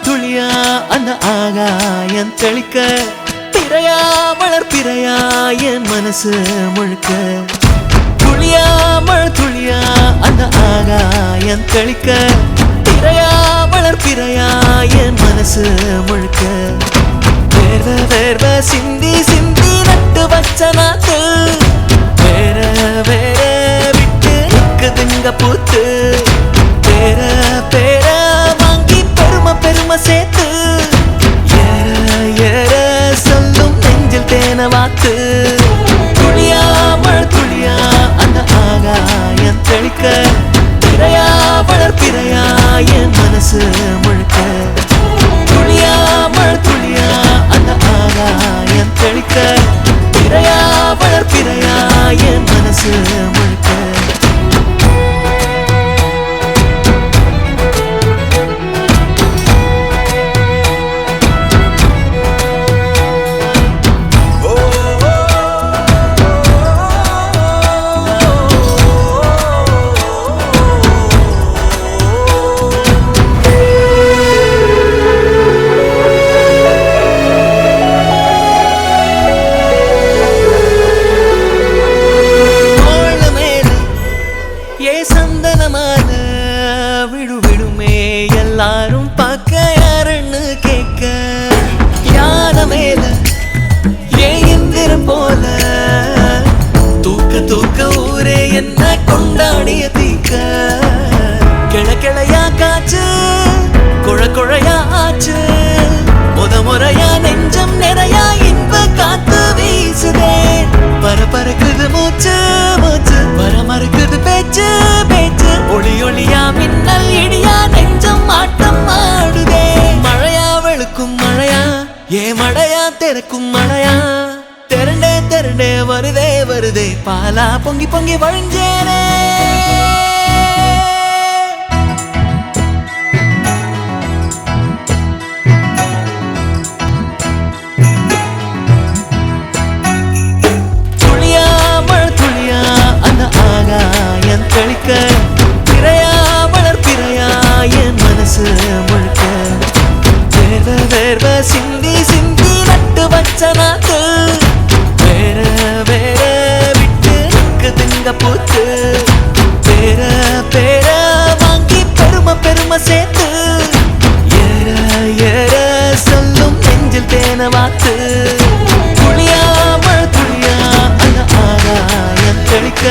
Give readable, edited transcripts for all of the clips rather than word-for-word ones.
துளியா அந்த ஆகாயம் தெளிக்க பிறையா மலர் பிறையா என் மனசு முழுக்க துளியா மலர் துளியா அந்த ஆகாயம் தெளிக்க பிறையா மலர் பிறையா என் மனசு முழுக்க வேர்வ வேர்வ சிந்தி சிந்தி நட்டு வச்ச நாத்து வேற வேற விட்டு நிக்குதுங்க பூத்து பேர பேர வாங்கி பெருமை பெருமை சேர்த்து ஏற ஏற சொல்லும் நெஞ்சில் தேன வாத்து துளியா மழை துளியா அந்த ஆகாயம் தெளிக்க பிறையா மலர் பிறையா என் மனசு முழுக்க துளியா மழை துளியா அந்த ஆகாயம் தெளிக்க பிறையா மலர் பிறையா என் மனசு முழுக்க சந்தனமான விடு விடுமே எல்லாரும் பார்க்க யாருன்னு கேட்க யான மேல ஏன் எந்திரம் போல தூக்க தூக்க ஊரே என்ன கொண்டாடிய தீக்க கிள கிளையா காச்சு குழ குழையா ஆச்சு முறையா நெஞ்சம் நிறையா இன்ப காத்து வீசுதே பரபரக்குது மூச்சு மூச்சு மறக்குது பேச்சு பேச்சு ஒளி ஒளியா மின்னல் இடியா நெஞ்சம் ஆட்டம் ஆடுதே மழையா வெளுக்கும் மழையா ஏ மழையா திறக்கும் மழையா திரண்டே திரண்டே வருதே வருதே பாலா பொங்கி பொங்கி வழிஞ்சேனே தெளிக்க பிறையா மலர் பிறையா என் மனசு முழுக்க வேர்வ வேர்வ சிந்தி சிந்தி நட்டு வச்ச நாத்து வேற வேற விட்டு நிக்குதுங்க பூத்து பேர பேர வாங்கி பெருமை பெருமை சேர்த்து ஏற ஏற சொல்லும் நெஞ்சில் தேன வாத்து துளியா மழை துளியா அந்த ஆகாயம் தெளிக்க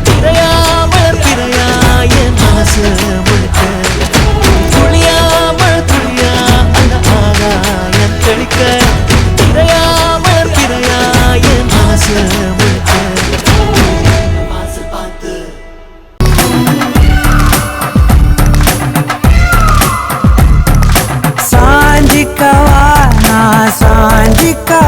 பிறையா மலர் பிறையா என் மனசு முழுக்க துளியா மழை துளியா அந்த ஆகாயம் தெளிக்க பிறையா மலர் பிறையா என் மனசு முழுக்க வாசல் பார்த்து சாஞ்சிக்கவா நான் சாஞ்சிக்கவா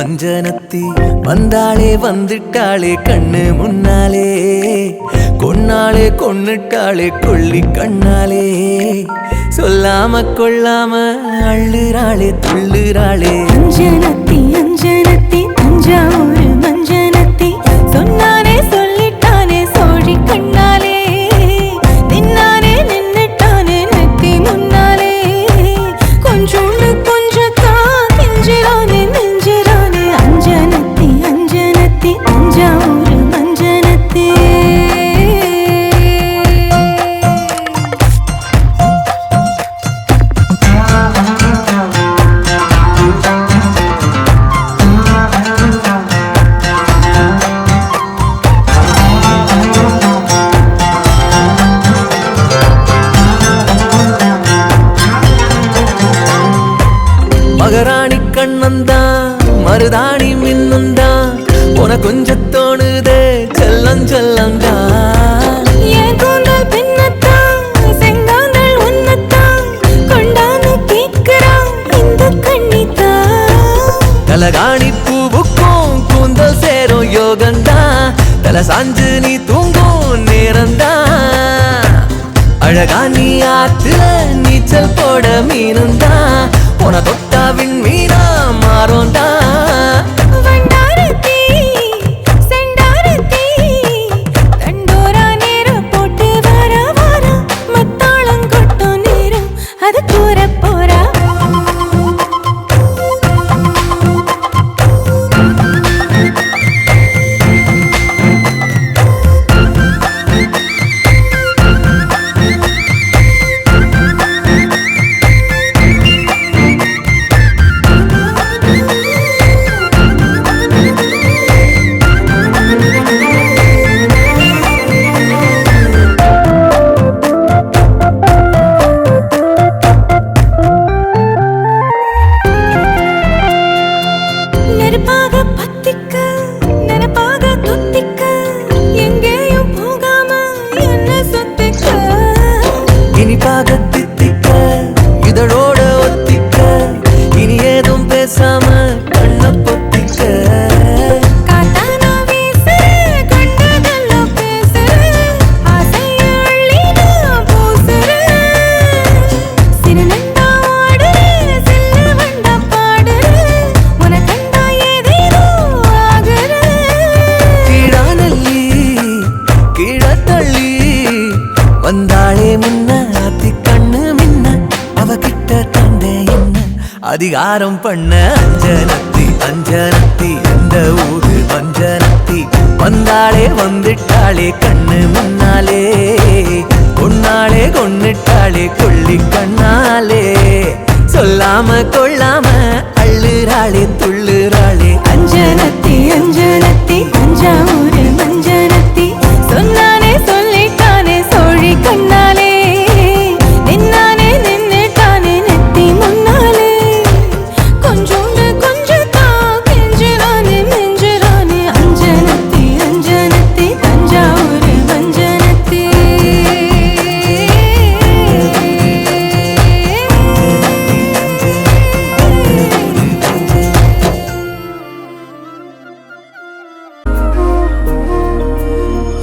அஞ்சனத்தி வந்தாளே வந்துட்டாளே கண்ணு முன்னாலே கொன்னாளே கொன்னுட்டாளே கொள்ளி கண்ணாலே சொல்லாம கொள்ளாம அள்ளுறாளே துள்ளுறாளே அஞ்சனத்தி அஞ்சனத்தி தஞ்சாவூர் மஞ்சனத்தி சொன்னானே சொல்லிட்டானே சோழி கண்ணாலே நின்னானே நின்னுட்டானே நெத்தி முன்னாலே கொஞ்சோண்டு கொஞ்சத்தா கெஞ்சிரானே நெஞ்சிரானே அஞ்சனத்தி அஞ்சனத்தி தஞ்சாவூர் மஞ்சனத்தி மகராணி கண்ணந்தான் மருதாணி மின்னுந்தான் உன கொஞ்சம் தோணுதே செல்லம் செல்லந்தான் என் கூந்தல் பின்னத்தான் செங்காந்தள் உன்னத்தான் கொண்டாந்து கேட்கிறான் இந்த கண்ணித்தான் தலகாணி பூவுக்கும் கூந்தல் சேரும் யோகந்தான் தல சாஞ்சு நீ தூங்கும் நேரந்தான் அழகா நீ ஆத்துல நீச்சல் போட மீனுந்தான் உன தொட்டாவின் மீனா மாறோண்டா வண்டாரத்தி செண்டாரத்தி தண்டோரா நேரம் போட்டு வர வர மத்தாளம் கொட்டும் நேரம் அது கூற போறா நெருப்பாக பத்திக்க நெனப்பாக துத்திக்க எங்கேயும் போகாம என்ன சொத்திக்க இனிப்பாக தித்திக்க இதழோட ஒத்திக்க இனி ஏதும் பேசாம கண்ண பொத்திக்க காட்டானா வீசுற கண்டதெல்லாம் பேசுற ஆசைய அள்ளி நான் பூசுற சிறுநண்டா ஆடுற சில்லு வண்டா பாடுற உன கண்டா ஏதேதோ ஆகுற கீழானல்லி கீழத்தள்ளி வந்தாளே முன்ன அத்தி கண்ணு மின்ன அவகிட்ட தந்தே என்ன அதிகாரம் பண்ண அஞ்சனத்தி அஞ்சனத்தி இந்த ஊரு அஞ்சனத்தி வந்தாளே வந்துட்டாளே கண்ணு முன்னாலே கொன்னாளே கொன்னுட்டாளே கொள்ளி கண்ணாலே சொல்லாம கொள்ளாம அள்ளுறாளே துள்ளுறாளே அஞ்சனத்தி அஞ்சனத்தி தஞ்சாவூர் மஞ்சனத்தி சொன்னானே சொல்லிட்டானே சோழி கண்ணாலே நின்னானே நின்னுட்டானே நெத்தி முன்னாலே கொஞ்சோண்டு கொஞ்சத்தா கெஞ்சிரானே நெஞ்சிரானே அஞ்சனத்தி அஞ்சனத்தி தஞ்சாவூர் மஞ்சனத்தி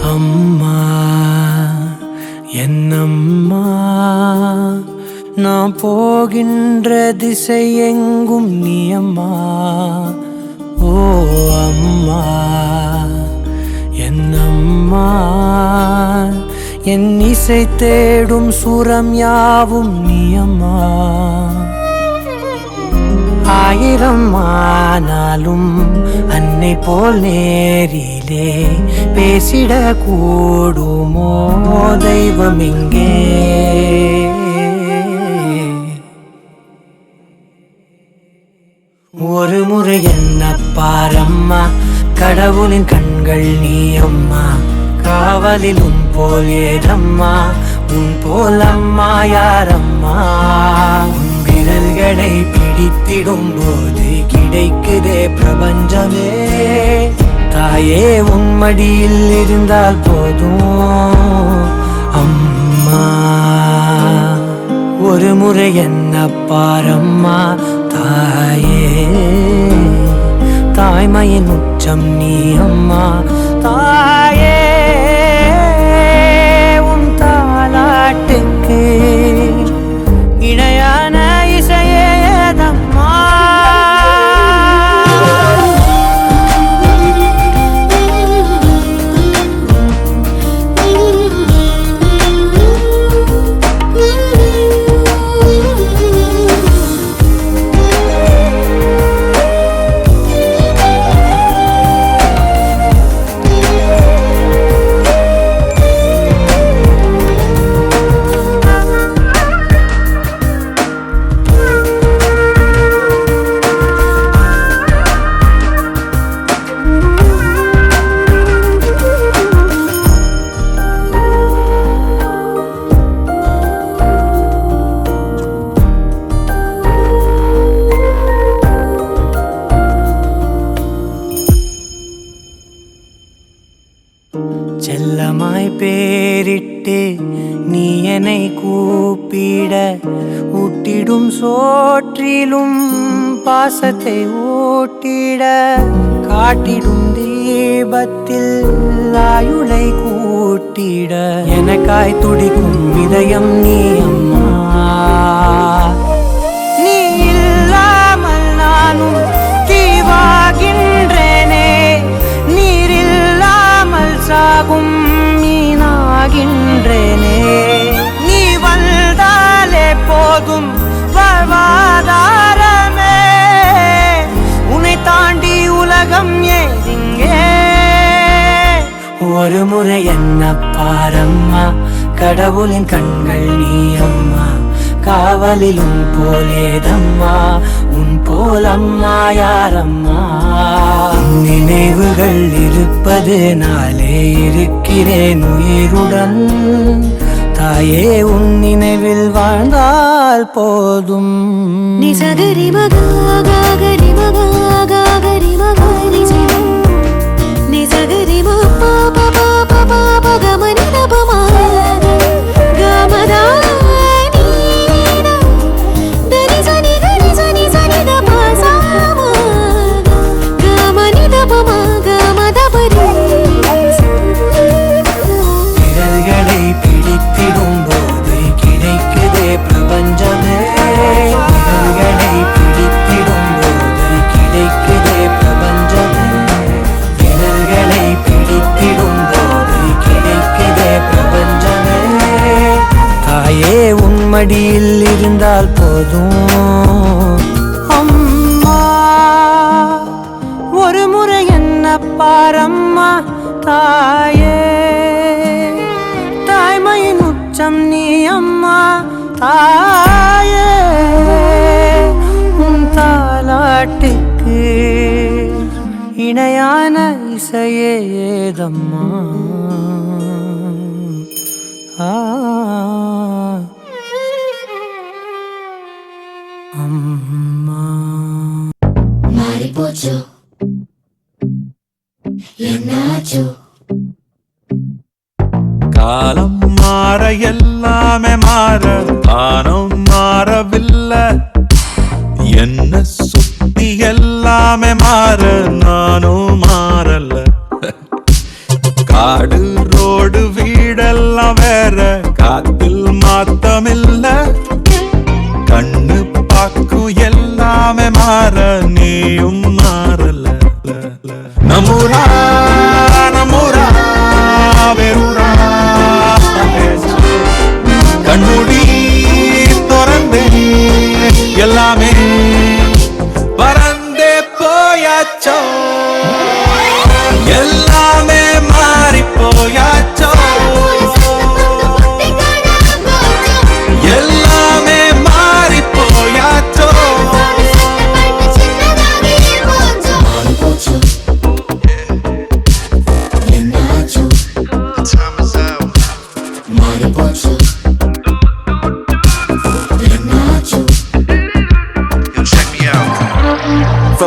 அம்மா என்னம்மா நான் போகின்ற திசை எங்கும் நீ அம்மா ஓ அம்மா என்னம்மா என் இசை தேடும் சுரம் யாவும் நீ அம்மா ஆயிரம் ஆனாலும் அன்னை போல் நேரிலே பேசிட கூடுமோ தெய்வம் இங்கே ஒரு முறை என்ன பாரம்மா கடவுளின் கண்கள் நீ அம்மா காவலில் உன் போல் ஏதம்மா உன் போல் அம்மா யாரம்மா உன் விரல்களை பிடித்திடும் போது கிடைக்குதே பிரபஞ்சமே தாயே உன் மடியில் இருந்தால் போதும் அம்மா ஒரு முறை என்ன பாரம்மா தாயே தாய்மையின் உச்சம் நீ அம்மா தாயே உன் தாலாட்டுக்கு இணையான இசையேதம்மா செல்லமாய் பேரிட்டு நீ என்னை கூப்பிட ஊட்டிடும் சோற்றிலும் பாசத்தை ஓட்டிட காட்டிடும் தீபத்தில் ஆயுளை கூட்டிட எனக்காய் துடிக்கும் இதயம் நீ அம்மா நீ இல்லாமல் நானும் தீவாகின்றேனே நீரில்லாமல் சாகும் மீனாகின்றேனே நீ வந்தாலே போதும் வாழ்வாதாரமே உன்னை தாண்டி உலகம் ஏதிங்கே ஒரு முறை என்ன பாரம்மா கடவுளின் கண்கள் நீ அம்மா காவலிலும் போலேதம்மா உன் போலம்மா யாரம்மா நினைவுகள் இருப்பது நாளே இருக்கிறேன் உயிருடன் தாயே உன் நினைவில் வாழ்ந்தால் போதும் நீ சகரி மகா கரி மகா கரி மகா நீ சகரி மபா பபா பபா பகமனி நபமா கமதா விரல்களை பிடித்திடும் போது கிடைக்குதே பிரபஞ்சமே விரல்களை பிடித்திடும் போது கிடைக்குதே பிரபஞ்சமே விரல்களை பிடித்திடும் போது கிடைக்குதே பிரபஞ்சமே தாயே உன் மடியில் இருந்தால் போதும் அம்மா ஒரு முறை என்ன பாரம்மா தாயே தாய்மையின் உச்சம் நீ அம்மா தாயே உன் தாலாட்டுக்கு இணையான இசையே ஏதம்மா அம்மா மாறிப்போச்சோ என்னாச்சோ காலம் மாற எல்லாமே மாற தானம் மாறவில்லை என்ன சுத்தி எல்லாமே மாற நானும் மாறல காடு ரோடு வீடெல்லாம் வேற காத்தில் மாத்தமில்ல கண்ணு பாக்கும் எல்லாமே மாற நீயும் மாறல நம்மூரா நம்மூரா வெறுரா கண்மூடி திறந்து எல்லாமே பறந்தே போயாச்சோ எல்லாமே மாறி போய்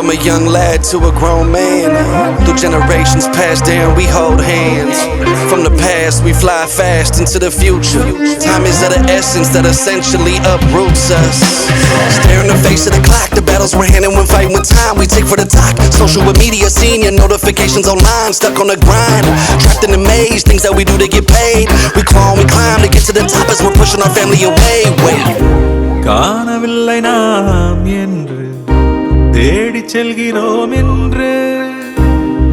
From a young lad to a grown man, through generations passed down, we hold hands. From the past, we fly fast into the future. Time is of the essence that essentially uproots us. Stare in the face of the clock, the battles we're handing when fighting with time. We take for the top. Social media, seeing your notifications online, stuck on the grind, trapped in the maze. Things that we do to get paid. We climb, we climb to get to the top as we're pushing our family away. Wait. காணவில்லை நாம் என்று தேடிச் செல்கிறோம் என்று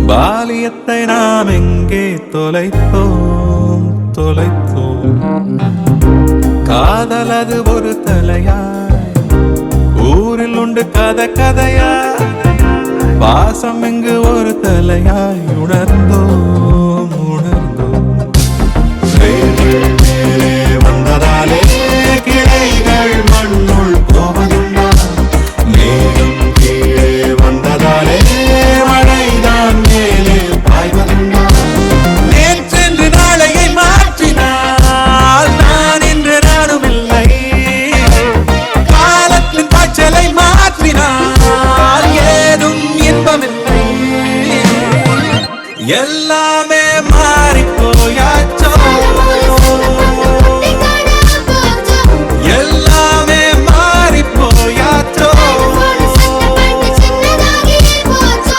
பாலியத்தை நாம் எங்கே தொலைத்தோம் காதல் அது ஒரு தலையாய் ஊரில் உண்டு கதையாய் பாசம் எங்கு ஒரு தலையாய் உணர்ந்தோம் மேலே வந்ததாலே கிளைகள் மண்ணுள் போவதுண்டா மேலும் கீழே வந்ததாலே மழைதான் மேலே பாய்வதுண்டா நேற்றென்று நாளையை மாற்றினால் நான் என்று நானும் இல்லை காலத்தின் பாய்ச்சலை மாற்றினால் ஏதும் இன்பமில்லை எல்லாமே மாறிப்போயாச்சோ எல்லாமே மாறிப்போயாச்சோ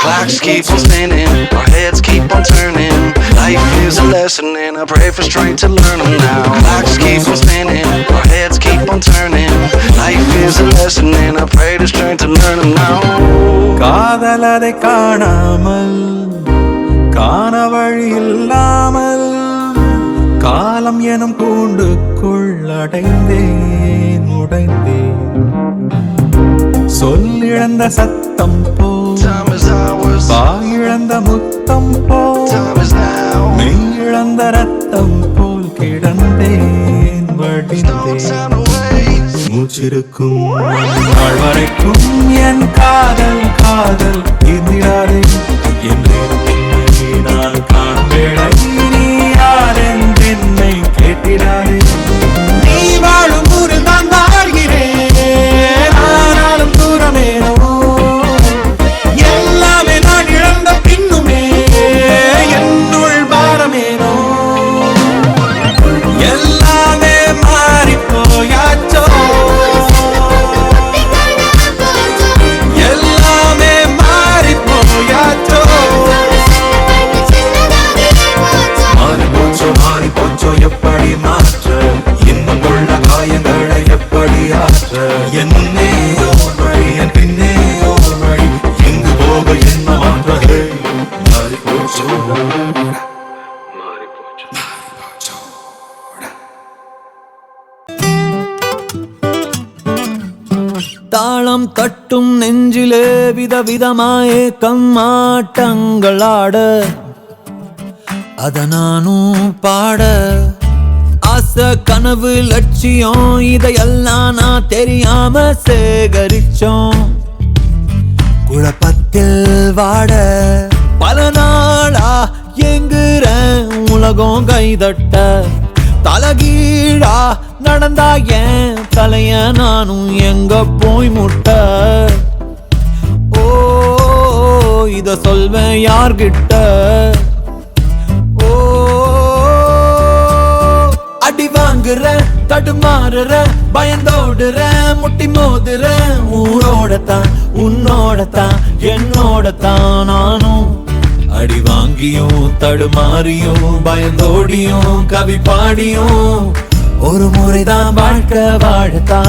Clocks keep on spinning, our heads keep on turning. Life is a lesson and I pray for strength to learn them now. Clocks keep on spinning, our heads keep on turning. Life is a lesson and I pray for strength to learn them now. காதல் அதை காணாமல் காண வழி இல்லாமல் காலம் எனும் கூண்டுக்குள் அடைந்தேன் சொல்லிழந்த சத்தம் போ வாயிழந்த முத்தம் போ மெய்யிழந்த ரத்தம் போல் கிடந்தேன் வடிந்தேன் மூச்சிருக்கும் நாள் வரைக்கும் என் காதல் தீர்ந்திடாதே என்று நான் காண்பேளை நீ யாரென்றென்னை கேட்டிடாதே நீ வாழும் ஊரில் நான் வாழ்கிறேன் ஆனாலும் தூரமேனோ எல்லாமே நான் இழந்த பின்னுமே என்னுள் பாரமேனோ எல்லாமே மாறிப்போயாச்சோ எல்லாமே மாறிப்போயாச்சோ மாறிப்போச்சோ எப்படி மாற்ற இன்னும் உள்ள காயங்களை எப்படி ஆற்ற என் முன்னே ஓர் வழி என் பின்னே ஓர் வழி எங்கு போக என்ன மாற்றது மாறிப்போச்சோ தாளம் தட்டும் நெஞ்சிலே விதவிதமாயே கம்மாட்டங்களாட அத நானும் பாட ஆசை கனவு லட்சியம் இதையெல்லாம் நான் தெரியாம சேகரிச்சோம் குழப்பத்தில் வாட பல நாளா எங்குற உலகம் கைதட்ட தலகீழா நடந்தா என் தலைய நானும் எங்க போய் முட்ட ஓ இத சொல்வேன் யார்கிட்ட ஓ அடி வாங்குற தடுமாறுற பயந்தோடுற முட்டி மோதுற ஊரோடத்தான் உன்னோடத்தான் என்னோடத்தான் நானும் அடி வாங்கியும் தடுமாறியும் பயந்தோடியும் கவி பாடியும் ஒரு முறைதான் வாழ்க்கை வாழத்தான்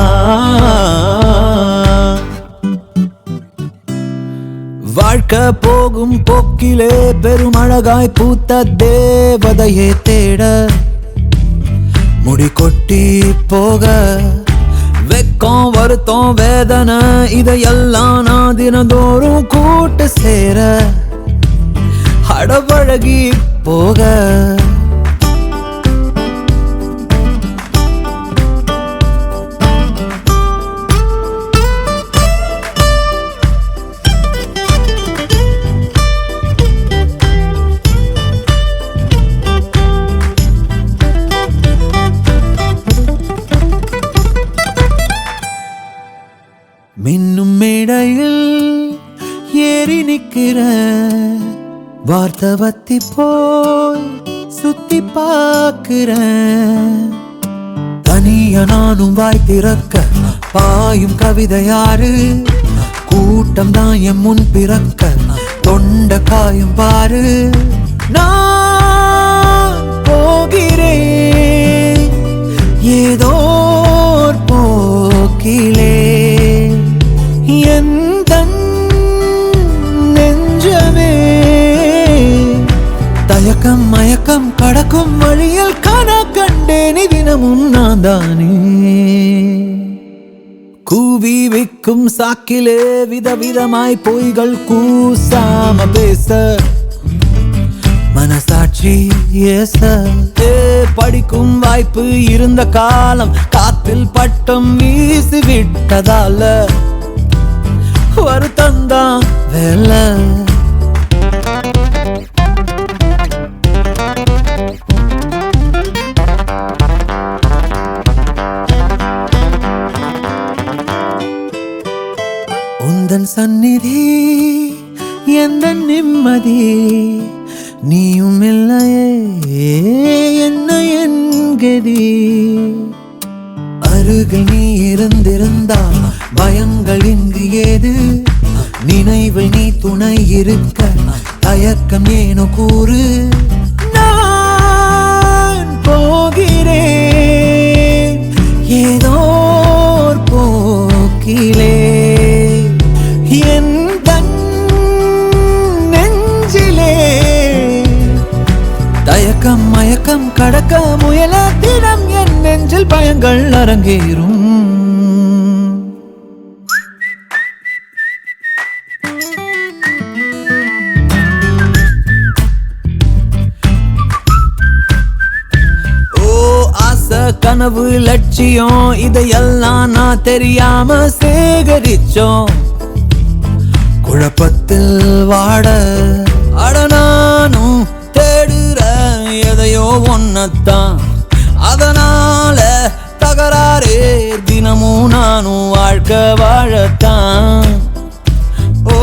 வாழ்க்கை போகும் போக்கிலே பெருமழகாய் பூத்த தேவதையே தேட முடி கொட்டி போக வெக்கம் வருத்தம் வேதனை இதையெல்லாம் நான் தினந்தோறும் கூட்டு சேர அடபழகி போக மின்னும் மேடையில் மாறி நிக்கிற வார்த்தவத்தி போய் சுத்தி பார்க்கிறேன். தனிய நானும் வாய் திறக்க பாயும் கவிதை யாரு? கூட்டம் தான் என் முன் பிறக்க தொண்ட காயும் பாரு. நான் போகிறேன் ஏதோ போக்கிலே எந்தன் நெஞ்சமே தயக்கம் மயக்கம் கடக்கும் வழியில் கன கண்டேனி தினமும் நான் தானே. கூவி விக்கும் சாக்கிலே விதவிதமாய் பொய்கள் கூசாம பேச மனசாட்சி ஏச. படிக்கும் வாய்ப்பு இருந்த காலம் காத்தில் பட்டம் வீசி விட்டதால வருத்தந்தான் வேலை. உந்தன் சந்நிதி எந்த நிம்மதி நீயும் இல்லையே என்ன என்கதி. அருகில் நீ இருந்திருந்தா பயங்கள் இங்கு ஏது? நினைவில் நீ துணை இருக்க தயக்கம் ஏனோ கூறு. நான் போகிறேன் ஏதோ போக்கிலே நெஞ்சிலே தயக்கம் மயக்கம் கடக்க முயல தினம் என் நெஞ்சில் பயங்கள் அரங்கேறும். கனவு லட்சியம் இதையெல்லாம் நான் தெரியாம சேகரிச்சோம். குழப்பத்தில் வாட அடனானும் தேடுற எதையோ ஒன்னத்தான். அதனால தகராறே தினமும் நானும் வாழ்க்கை வாழத்தான். ஓ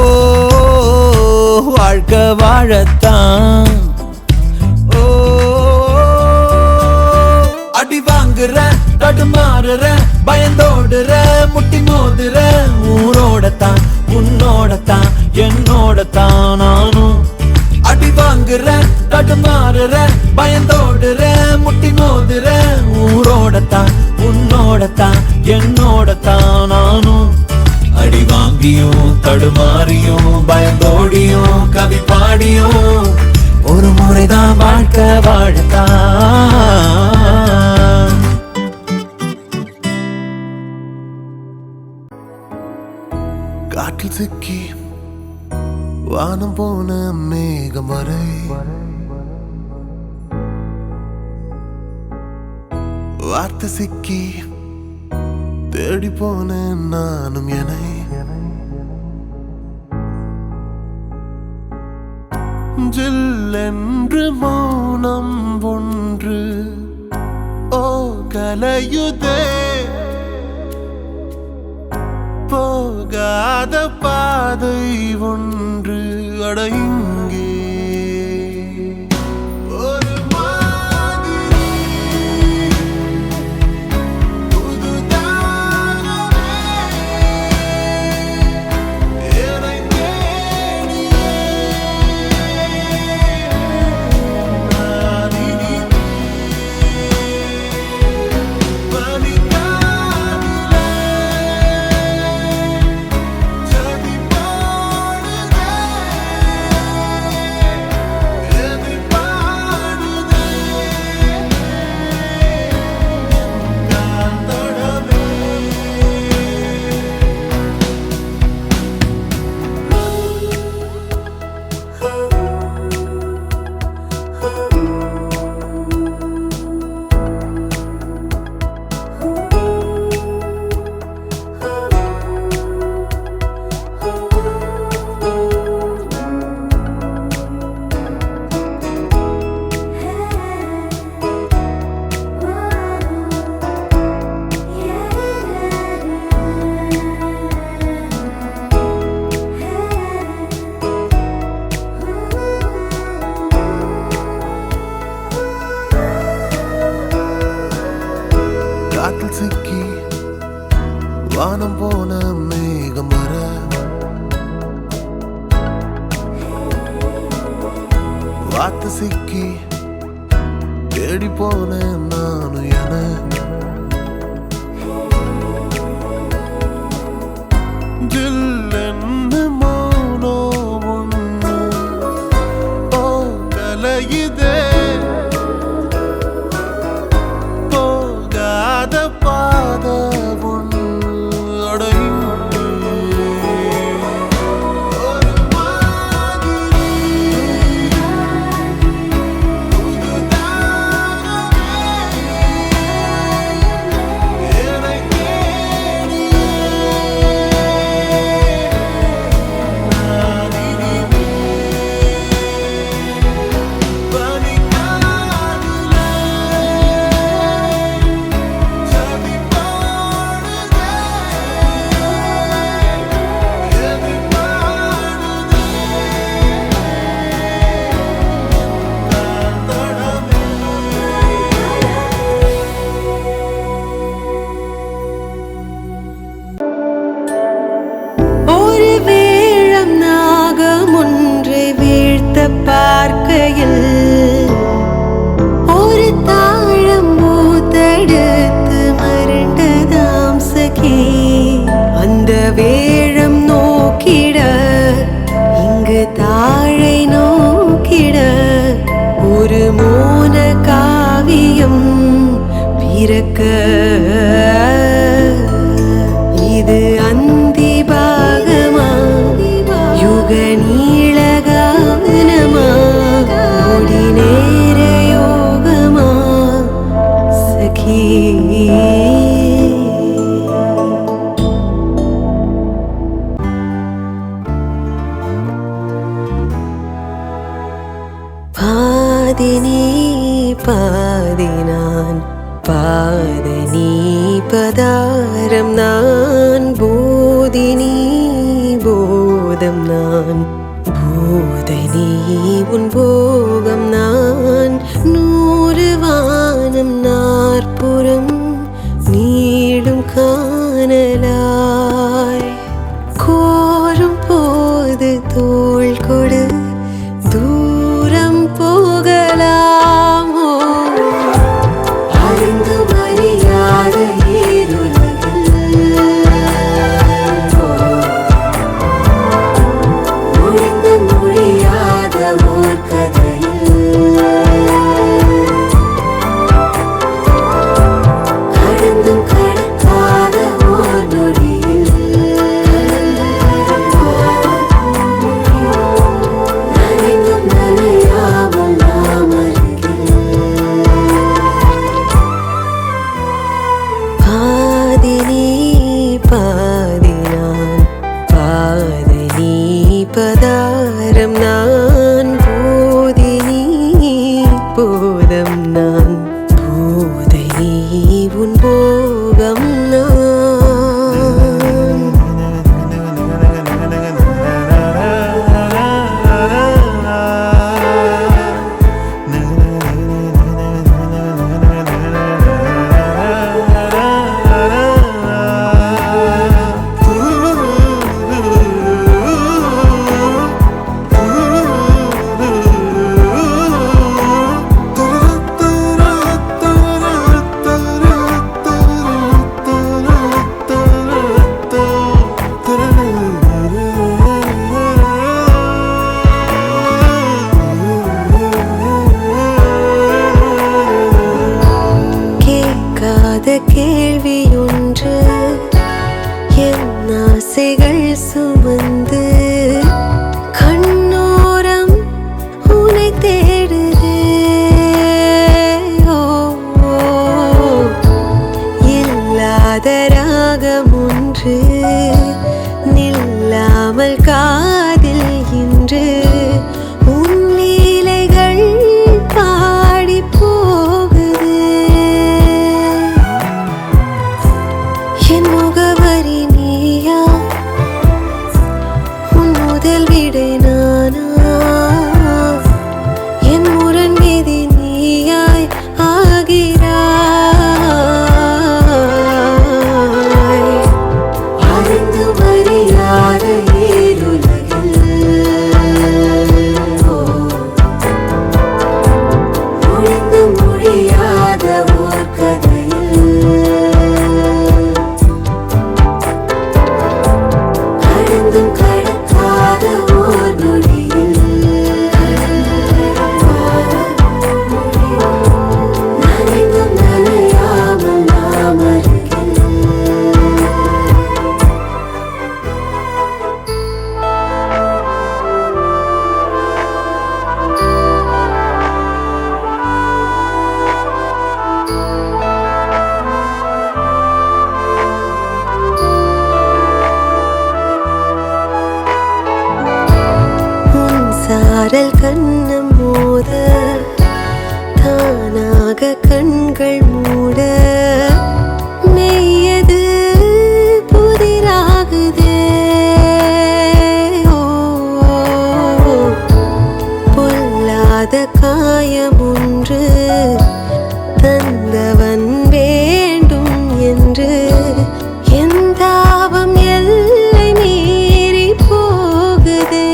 வாழ்க்கை வாழத்தான். அடி வாங்குற தடுமாறுற பயந்தோடுற முட்டி மோதுற ஊரோடத்தான் உன்னோடத்தான் என்னோடத்தான் நானும். அடி வாங்குற தடுமாறுற பயந்தோடுற முட்டி மோதுற ஊரோடத்தான் உன்னோடத்தான் என்னோடத்தான் நானும். அடி வாங்கியும் தடுமாறியும் பயந்தோடியும் கவி பாடியும் ஒரு முறைதான் வாழ்க்கை வாழத்தான். காற்றில் சிக்கி வானம் போன மேகம் வரை வார்த்தை சிக்கி தேடி போன நானும் என்னை ஜில்லென்று மௌனம் ஒன்று ஓ கலையுதே. போகாத பாதை ஒன்று அட இங்கே ஒரு மாதிரி புதுதாகவே என்னை தேடியே நான் இனி பனிக்காதிலே வானம் போன மேகம் வர வாத்து சிக்கி தேடி போன நானு என ஜில்லென்னு மௌனோ ஒண்ணு போகலையுதே போகாத பாத ஒண்ணு அடையுது ஒரு மாதிரி என்னை தேடியே நான் இனிமே பனிக்காடுல சதி பாடுதே எது பாடுதே நான் தடமே ஒரு வேழம் நாகம் ஒன்றை வீழ்த்த பார்க்கையில் ஒரு தாழம் மூத்தெடுத்து மருண்டதாம் சகி அந்த வேழம் நோக்கிட இங்கு தாழை நோக்கிட ஒரு மோன காவியம் பிறக்க இது அந்தி பாகமா யுக நீளகானமா ஒடி நேர யோகமா சகி பாதி நீ பாதி நான் பாதி நீ பதாரம் நான் போதி நீ போதம் நான் போதை நீ உன் போகம் நான் நூறு வானம் நாற்புறம் நீளும் காணலாய் கோரும் போது தோள் கொடு தூரம் போகலாமோ அறிந்து மறியாத ஈருலகில் முடிந்து முடியாத ஓர் கதையில் கடந்தும் கடக்காத ஓர் நொடியில் நனைந்தும் நனையாமல் நாம் அருகில் பாதி நீ பாதி நான் பாதி நீ பதாரம் நான் போதி நீ போதம் நான் போதை நீ உன் போகம் நான் கேட்காத கேள்வி ஒன்று என் ஆசைகள் சுமந்து கண்ணோரம் உனை தேடுதே ஓ, ஓ, இல்லாத ராகம் ஒன்று நில்லாமல் காதில் இன்று உன் லீலைகள் பாடி போகுது என் முகவரி நீயா உன் முதல் விடை நானா என் முரண் மீதி நீயாய் ஆகிறாய் காதல் கண்ணம் மோத தானாக கண்கள் மூட மெய்யது புதிராகுதே. ஓ, பொல்லாத காயம் ஒன்று தந்தவன் வேண்டும் என்று என் தாபம் எல்லை மீறி போகுதே.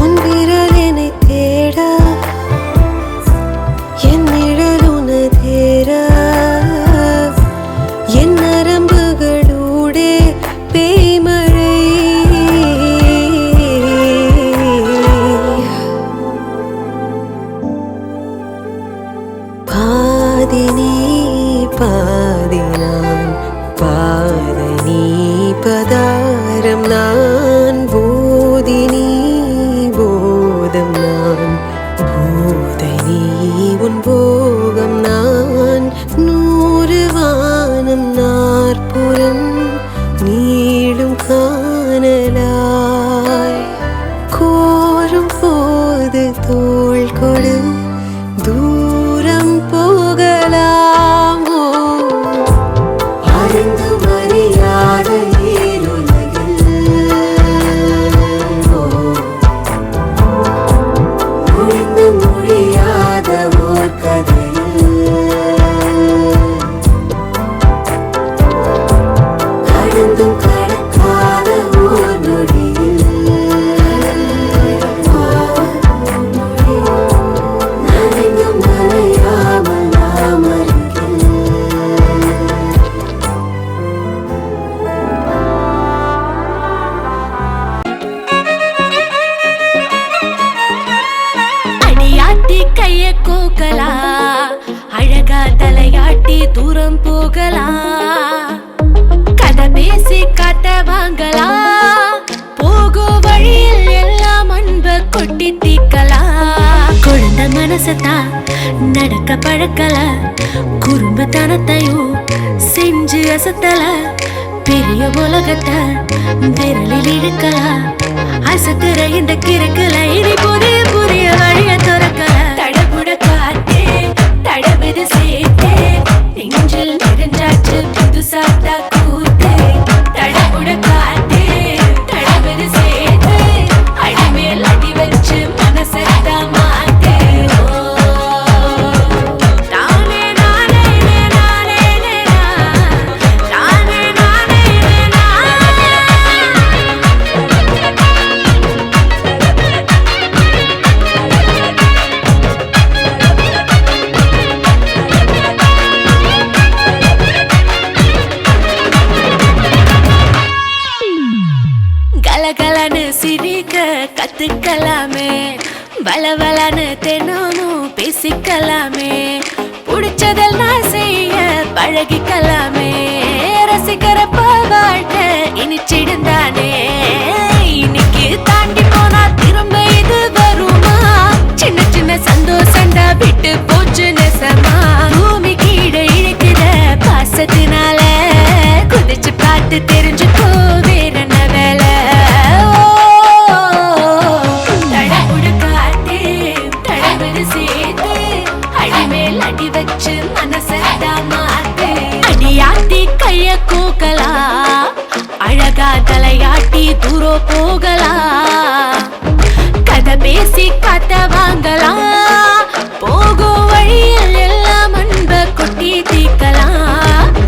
உன் விரல் என்னை தேட என் நிழல் உனதேற என் நரம்புகளூடே பேய்மழை. பாதி நீ பாதி நான் பாதனி பதாரம் நான் போதி நீ போதம் நான் போதை நீ உன் போகம் நான் நூறு வானம் நாற்புறம் நீளும் காணலாய் கோரும் போது தோள் கொடு தூரம் போகலாமோ. அறிந்து மறியாத ஈருலகில் முடிந்து முடியாத ஓர் கதையில் கடந்தும் கடக்காத ஓர் நொடியில் நனைந்தும் நனையாமல் நாம் அருகில். அடியாட்டி கைய கோக்கலா அழகா தலையாட்டி தூரம் போகலா கதை பேசி காட்ட வாங்கலா போகோ வழியில் எல்லாம் அன்ப கொட்டி தீக்கலா குழந்தை மனசத்தா நடக்க பழக்கல குறும்புத்தனத்தையும் செஞ்சு அசத்தல பெரிய உலகத்தை விரலில் இழுக்கல அசத்துற இந்த கிறுக்கல இனி புதிய புதிய வழிய துறக்கல தடபுட காத்தே தடபுது சேர்த்தே நெஞ்சில் நிறைஞ்சாச்சு புதுசாத்தா கூத்தே தடபுட காத்தே தடபுது சேர்த்தே அடிமேல் அடி வச்சு மனசத்தா மாத்தே. தானே நானே நானே தானே நானே கலகலன்னு சிரிக்க கத்துக்கலாமே வளவலன்னு தினமும் பேசிக்கலாமே புடிச்சதெல்லாம் செய்ய பழகிக்கலாமே ரசிக்கிறப்ப வாழ்க்கை இனிச்சிடுந்தானே இன்னைக்கு தாண்டி போனா திரும்ப இது வருமா சின்ன சின்ன சந்தோஷந்தா விட்டு போச்சு நெசமா பூமி கீழே இழுக்குத பாசத்தினால குதிச்சு பார்த்து தெரிஞ்சுக்கோ வேற என்ன வேலை. தடபுட காத்தே தடபுடு சேர்த்து அடிமேல் அடி வச்சு மனசத்தா மாத்து அடியாத்தி கைய கோக்கலா அழகா தலையாட்டி தூரோ போகலா கதை பேசி காத்த வாங்கலா போகோ வழியில் எல்லாம் அன்ப கொட்டி தீக்கலாம்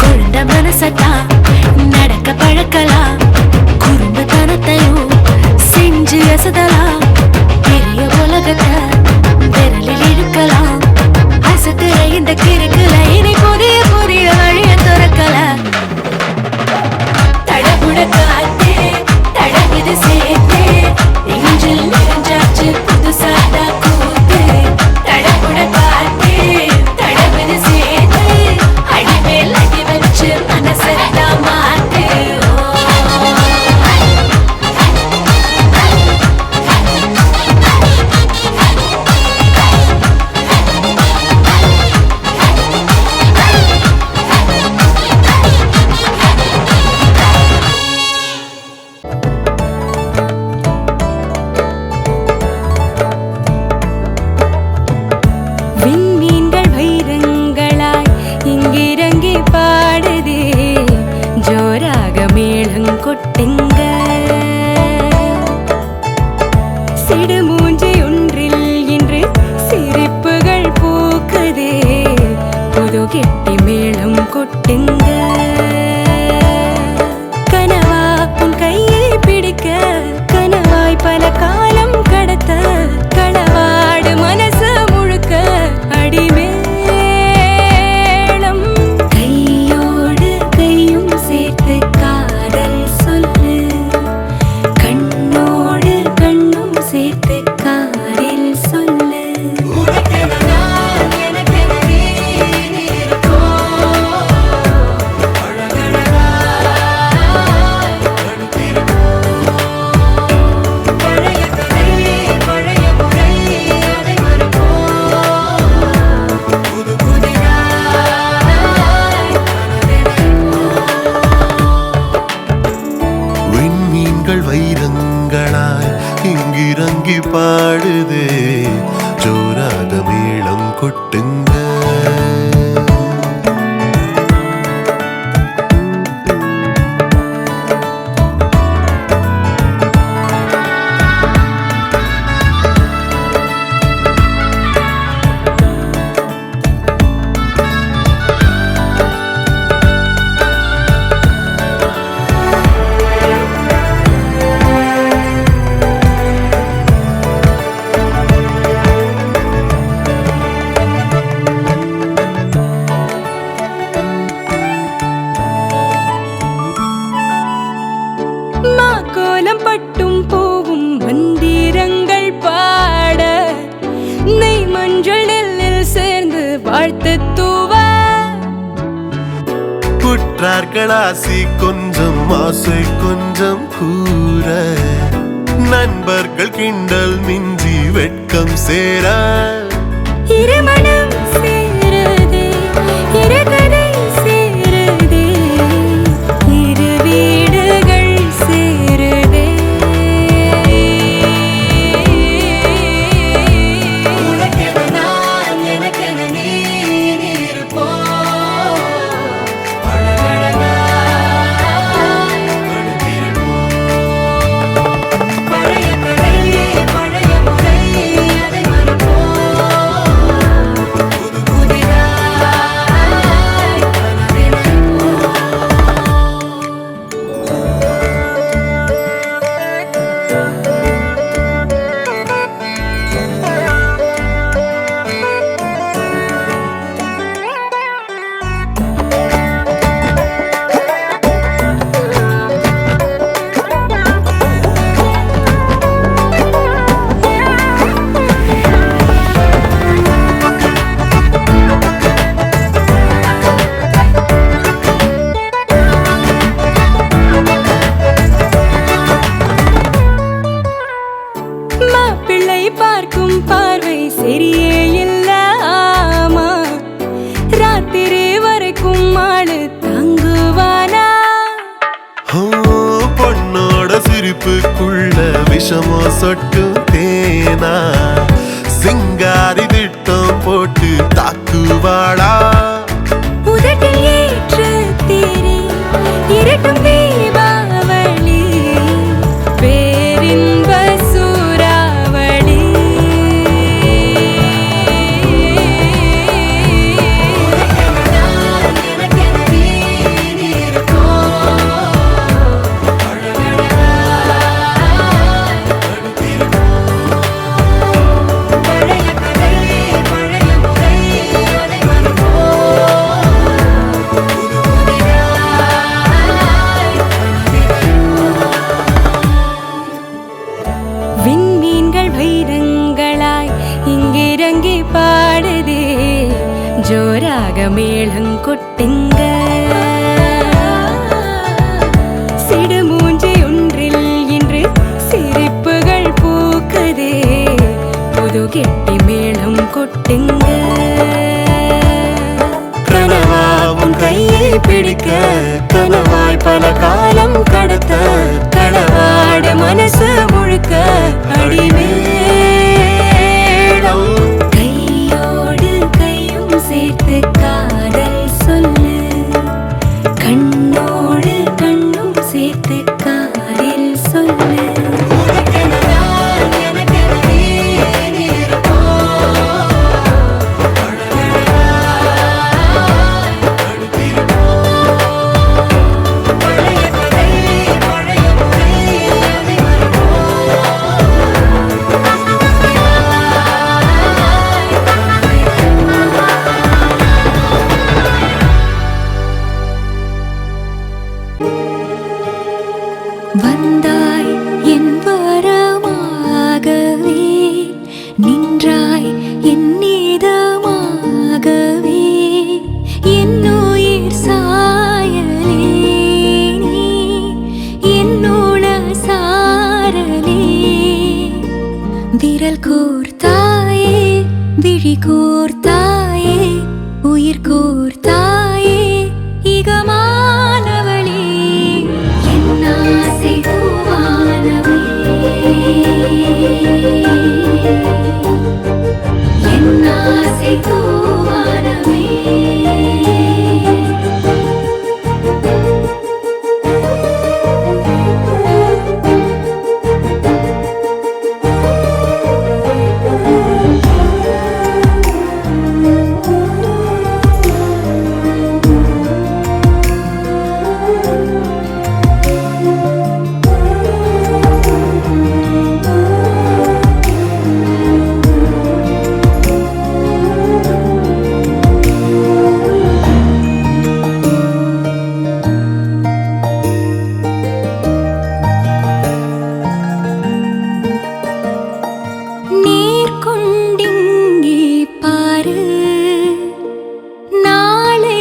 குழந்தை மனசத்தா நடக்க பழக்கலா குறும்புத்தனத்தையும் செஞ்சு அசதலா பெரிய உலகத்தை விரலில் இழுக்கலாம் அசத்துற இந்த கிறுக்கல இனி புதிய புதிய வழிய துறக்கல தடபுட காத்தே தடபுது சேர்த்தே நெஞ்சில் நிறைஞ்சாச்சு புதுசாதா கூத்தே கொட்டுங்க. கனவா உன் கையை பிடிக்க, கனவாய் பல காலம் கடத்த, களவாடு மனசு முழுக்க அடிமேளம். கையோடு கையும் சேர்த்து காதல் சொல்லு, கண்ணோடு கண்ணும் சேர்த்து காதில் சொல்லு. உனக்கென நான், எனக்கென நீ, நீ இருக்கோ அழகழகாய் அடுத்திருப்போம். பழைய கதை, பழைய முறை, அதை மறப்போம். புது புதிதாய் மனதினைப்போம். விண்மீன்கள் வைரங்களாய் இங்கிறங்கி பாடுதே, ஜோராக மேளம் கொட்டுங்க. மாக்கோலம் பட்டும் பூவும் மந்திரங்கள் பாட, நெய் மஞ்சள் நெல்லில் சேர்ந்து வாழ்த்து தூவ. புற்றார்கள் ஆசி கொஞ்சம், ஆசை கொஞ்சம் கூற, நண்பர்கள் கிண்டல் மிஞ்சி வெட்கம் சேர. இருமணம் சேருதே, இருகதை சேருதே, இரு வீடுகள் சேருதே. உனக்கென நான், எனக்கென நீ, நீ இருப்போம் அழகழகாய் அடுத்திருப்போம். பழைய கதை, பழைய முறை, அதை மறப்போம். புது புதிதாய் மனதினைப்போம். மாப்பிள்ளை பார்க்கும் பார்வை சரியே இல்ல ஆமா, ராத்திரி வரைக்கும் ஆளு தங்குவானா? ஓ, பொண்ணோட சிரிப்புக்குள்ள விஷமோ சொட்டு தேனா, சிங்காரி திட்டம் போட்டு தாக்குவாளா? உதட்டில் ஏற்று தீரி இருட்டும் தீபாவளி, பேரின்ப சூறாவளி. உனக்கென நான், எனக்கென நீ, நீ இருக்கோ அழகழகாய் அடுத்திருப்போம். பழைய கதை, பழைய முறை, அதை மறப்போம். புது புதிதாய் மனதினைப்போம். விண்மீன்கள் வைரங்களாய் இங்கிறங்கி பாடுதே, ஜோராக மேளம் கொட்டுங்க. சிடுமூஞ்சி ஒன்றில் இன்று சிரிப்புகள் பூக்குதே, புது கெட்டி மேளம் கொட்டுங்க. கனவா உன் கையை பிடிக்க, கனவாய் பல காலம் கடத்த, களவாடு மனசு முழுக்க அடிமேளம். கையோடு கையும் சேர்த்து காதல் சொல்லு, கண்ணோடு கண்ணும் சேர்த்து காதில் சொல்லு. உனக்கென நான், எனக்கென நீ, நீ இருப்போம் அழகழகாய் அடுத்திருப்போம். வந்தாய் என் வரமாகவே நின்றாய் என் நீதமாகவே என் உயிர் சாயலே நீ என்னோட சாரலே விரல் கோர்த்தாயே விழி கோர்த்தாயே உயிர் கோர்த்தாயே இகமானவளே என் ஆசை பூவானவே என் ஆசை பூவானவே நேர்கொண்டிங்கே பாரு நாளை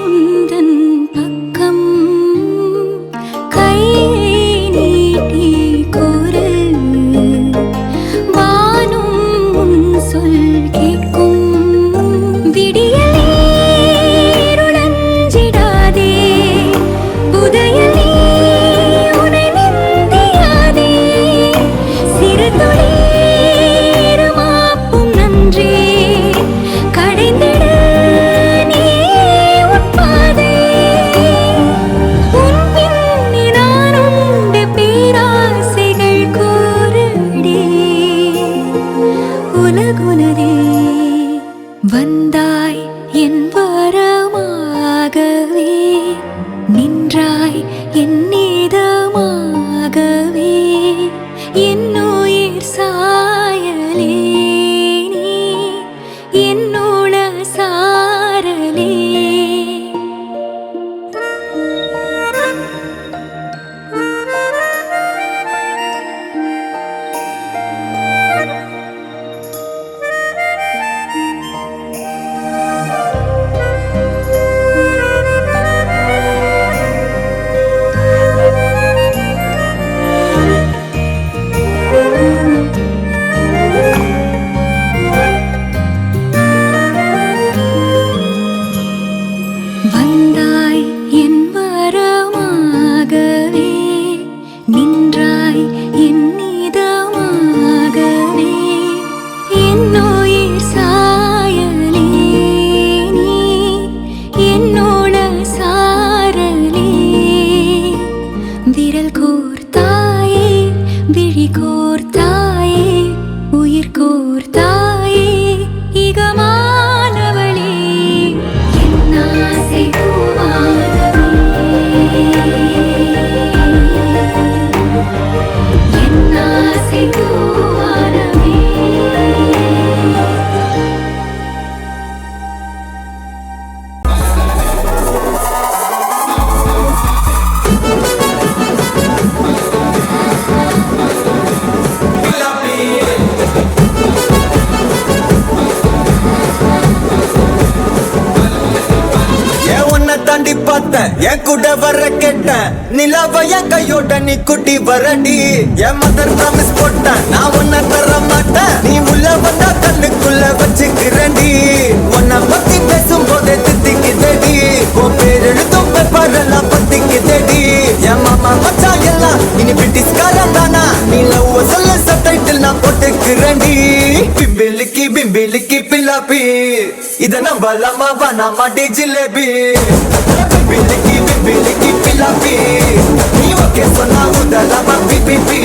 உந்தன் பக்கம் கையை நீட்டி கோரு வானும் உன் சொல் கேட்கும் விடியலே இருளஞ்சிடாதே புதையலே உனை நிந்தியாதே சிறு துளி இருமாப்பும் நன்றே கடைந்திடு நீ உன் பாதை உன் பின்னே நான் உண்டு பேராசைகள் கூறடி உலகுனதே வந்தாய் என் வரமாகவே நின்றாய் என் நீதமாகவே என் உயிர் சாயலே நீ என்னோட சாரலே வந்தாய் என் வரமாகவே நின்றாய் என் நீதமாகவே என் உயிர் சாயலே நீ என்னோட சாரலே விரல் கோர்த்தாயே விழி கோர்த்தாயே உயிர் கோர்த்தாயே இகமானவளே என் ஆசை பூவானவே என் ஆசை பூவானவே உன்னை தாண்டி பார்த்தேன் என் கூட வர கேட்டேன் நிலாவ என் கையோட நீ குட்டி வரடி என் மதர் ப்ராமிஸ் போட்டேன் நான் உன்னை தர மாட்டேன் நீ உள்ள வந்தா கண்ணுக்குள்ள வச்சுக்கிறேன்டி உன்னை பத்தி பேசும் போதே தித்திக்குதடி உன் பேர் எழுதும் பேப்பரெல்லாம் பத்திக்குதடி என் மாமா மச்சான் எல்லாம் இனி பிரிட்டிஷ்காரன் தானா நீ லவ் சொல்ல சப்டைட்டில் நான் போட்டுக்கிறேன்டி பிம்பிலிக்கி பிம்பிலிக்கி பில்லாப்பி இத நம்பலாமா வேணாமா டி ஜிலேபி பிம்பிலிக்கி பிம்பிலிக்கி பில்லாப்பி நீ ஓகே சொன்னா உதலாமா பிபிபி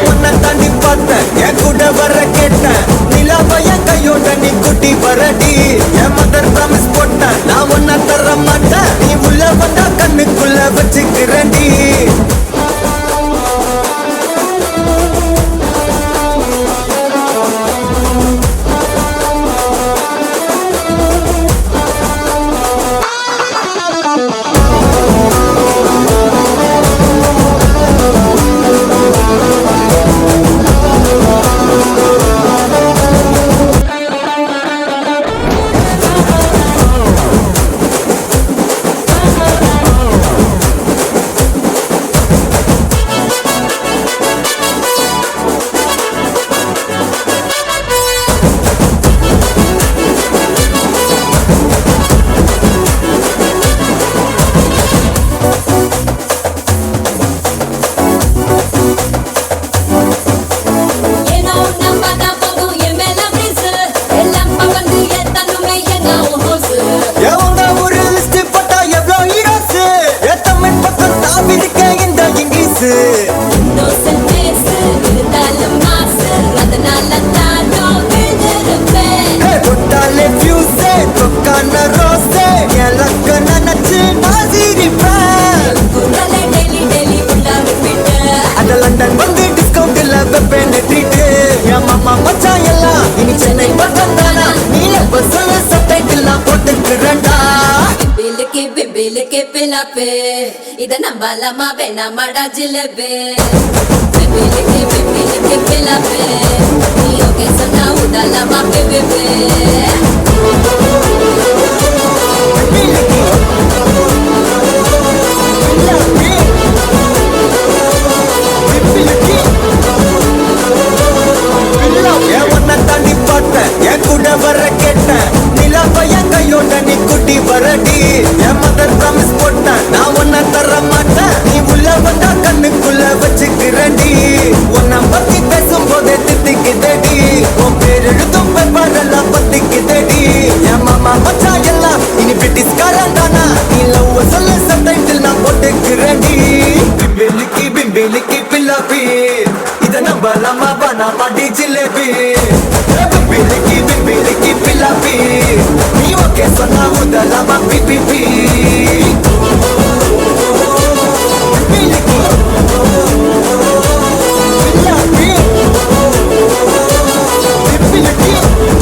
உன்னை தாண்டி பார்த்தேன் என் கூட வர கேட்டேன் நிலாவ என் கையோட நீ குட்டி வரடி என் மதர் ப்ராமிஸ் போட்டேன் நான் உன்னை தர மாட்டேன் நீ உள்ள வந்தா கண்ணுக்குள்ள வச்சுக்கிறேன்டி பேசு இன்னோசன்ட் பேசு இருந்தாலும் மாசு அதனால தானோ விழுந்திருப்பேன் தொட்டாலே ஃபியூஸே தொக்கான ரோஸே எனக்கு நினைச்சு நான் சிரிப்பேன் குரலை டெய்லி டெய்லி உள்ளாரு விட்டு அந்த லண்டன் வந்து டிஸ்கவுண்ட் இல்ல வெப்பேன் ட்ரீட்டு என் மாமா மச்சான் எல்லாம் இனி சென்னை பக்கம் தானா நீ எப்ப சொல்லு சப்டைட்டில் நான் போட்டுக்கிறேன்டா பிபிலுக்கு பிலாப்பு இத நம்பலாமா வேணாமாடா ஜிலேபி பிபிலுக்கு பிலாப்பு நீ ஓகே சொன்னா உடலாமா பிபிபி தாண்டி பார்த்தேன் என் கூட வர கேட்டேன் நிலாவை என் கையோட நீ குட்டி வரடி என் மதர் ப்ராமிஸ் போட்டேன் நான் உன்னை தர மாட்டேன் நீ உள்ள வந்தா கண்ணுக்குள்ள வச்சுக்கிறடி உன்னை பத்தி பேசும் போதே தித்திக்குதடி உன் பேர் எழுதும் பேப்பரெல்லாம் பத்திக்குதடி என் மாமா மச்சா எல்லாம் இனி பிரிட்டிஷ்காரன் தானா நீ லவ் சொல்ல சப்டைட்டில் நான் போட்டுக்கிறடி பிம்பிலிக்கு பில்லாப்பி இத நம்பலாமா வேணாமா டி ஜிலேபி பிம்பிலிக்கு பில்லாப்பி நீ ஓகே சொன்னா உதலாமா பிபிபி பிம்பிலிக்கு பில்லாப்பி பிம்பிலிக்கு பில்லாப்பி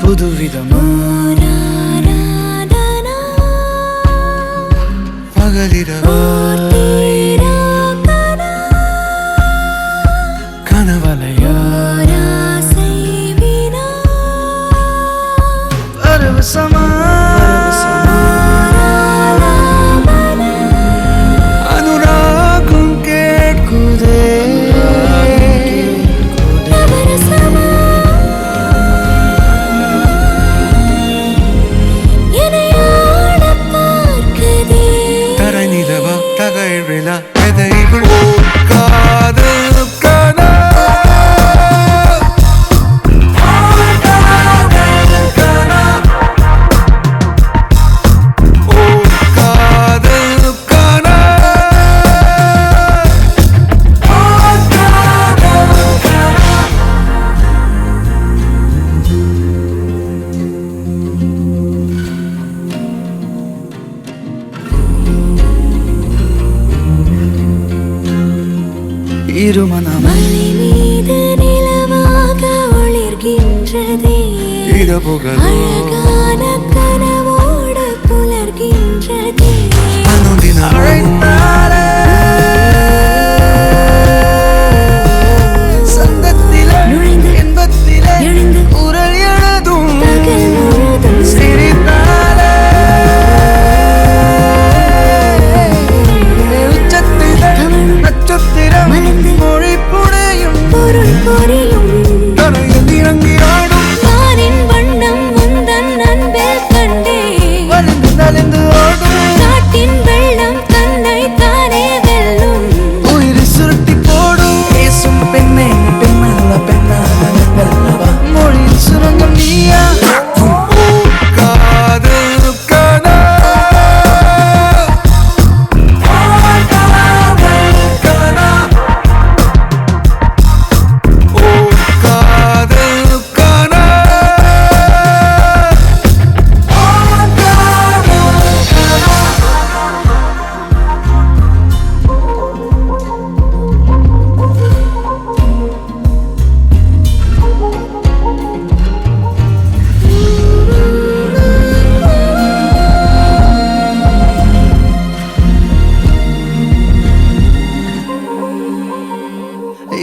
புதுவிதமா பகலிரவாய் மனவலையா ஆசை வினா பரவசமா அனுராகம் கேட்குதே நவரசமா என்னை ஆடப் பார்க்குதே தரை நிலவா தகைழிலா எதைகள் காதலுக்கான இருமனம் மலை மீது நிலவாக ஒளிர்கின்றதே இடபுகழோ அழகான கனவோடு புலர்கின்றதே அனுதினம் அழைத்தாலே சந்தத்திலே நுழைந்து இன்பத்திலே எழுந்து குரல் எழுதும் பகல் முழுதும் சிரித்தாலே உச்சத்திலே நட்சத்திரம் மலர்ந்து மொழி புனையும் பொருள் புரியும் தரையில் இறங்கி ஆடும் வானின் வண்ணம் உந்தன் அன்பில் கண்டே வலிந்து நலிந்து ஓடும் காட்டின் வெள்ளம் தன்னை தானே வெல்லும் உயிரை சுருட்டி போடும் பேசும் பெண்ணே பெண்ணல்ல பெண்ணாக வெல்லவா மொழியில் சுரங்கம் நீயா காதலுக்கான காதலுக்கான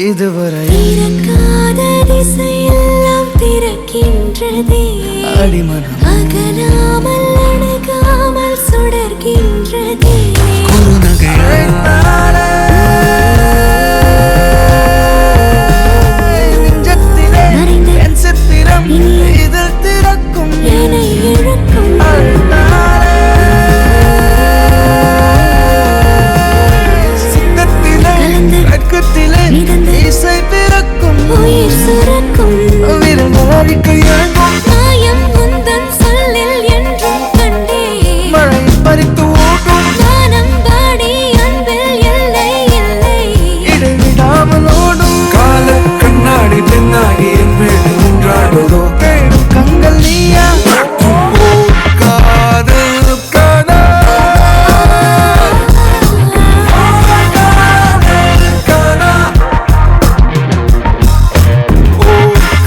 இதுவரை திறக்காத திசையெல்லாம் திறக்கின்றதே அடிமனம் அகலாமல் அணுகாமல் சுடர்கின்றதே குறுநகை அழைத்தாலே நெஞ்சத்திலே மறைந்து என் சித்திரம் இனிய இதில் திறக்கும் என்னை இழுக்கும் அழைத்தாலே சித்தத்திலே கலந்து ரக்கத்திலே மிதந்து இசை பிறக்கும் உயிர் சுரக்கும் விரும்ப வாழ்க்கை இயங்கும் மாயம் உந்தன் சொல்லில் என்றும் கண்டே மழை பறித்து ஓடும் வானம் பாடி அன்பில் எல்லை இல்லை இடைவிடாமல் ஓடும் கால கண்ணாடி பெண்ணாகி என் வீடு நின்றாடுதோ தேடும் கண்கள் நீயா காதலுக்கான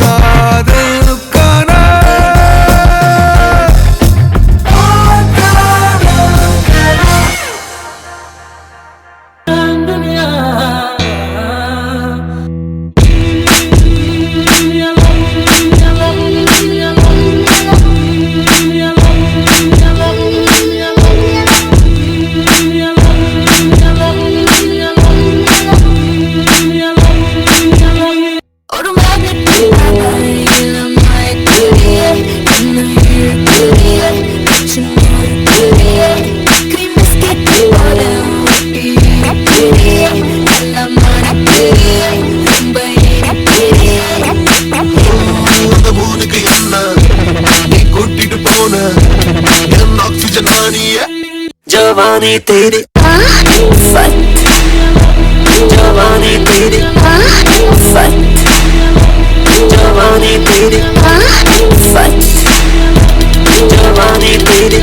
காதலுக்கான ஒரு அந்த ஊருக்கு என்ன நீ கூட்டிட்டு போன என் ஆக்சிஜன் ஆனிய ஜவானி தேடி ஜவானி தேடி ஜவானி தேடி ஜவானி தேடி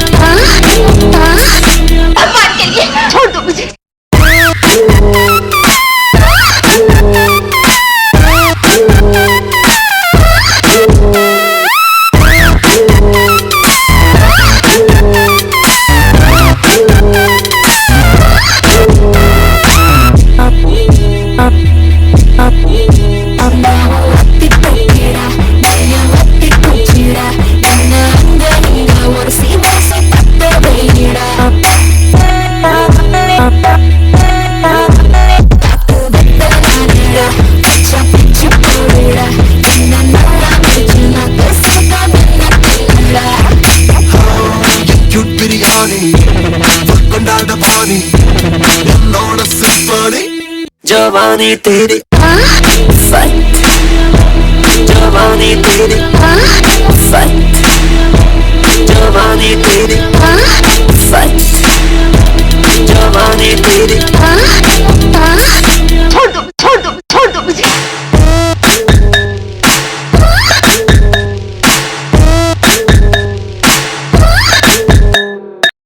கொண்டாட பாணி என்னோட சிம்பனி जवानी तेरी जवानी तेरी